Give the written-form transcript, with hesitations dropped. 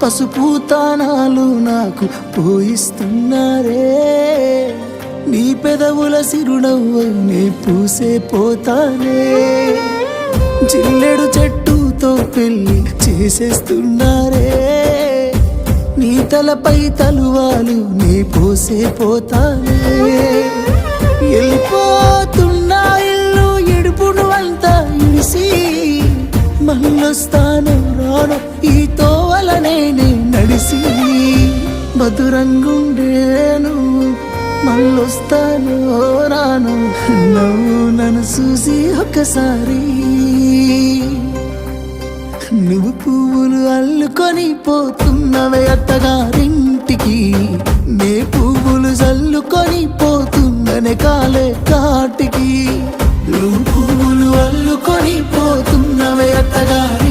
పసుపు తానాలు నాకు పోయిస్తున్నారే నీ పెదవుల సిరునవ్వు నే పూసే పోతానే జిల్లెడు చెట్టుతో పెళ్లి చేసేస్తున్నారే నీ తలపై తలువాలు నీ పోసే పోతానే వెళ్ళిపోతున్నా ఇల్లు ఎడుపును అంతా ఇడిసి మళ్ళొస్తాను రాను ఈ తోవలనే నడిసి మధురంగుండేను మళ్ళొస్తాను రాను నవ్వు నన్ను చూసి ఒక్కసారి నువ్వు పువ్వులు అల్లుకొని పోతున్నవే అత్తగారింటికి నే పువ్వులు చల్లుకొని పోతున్ననే కాలే కాటికి నువ్వు పువ్వులు అల్లుకొని పోతున్నవే అత్తగారి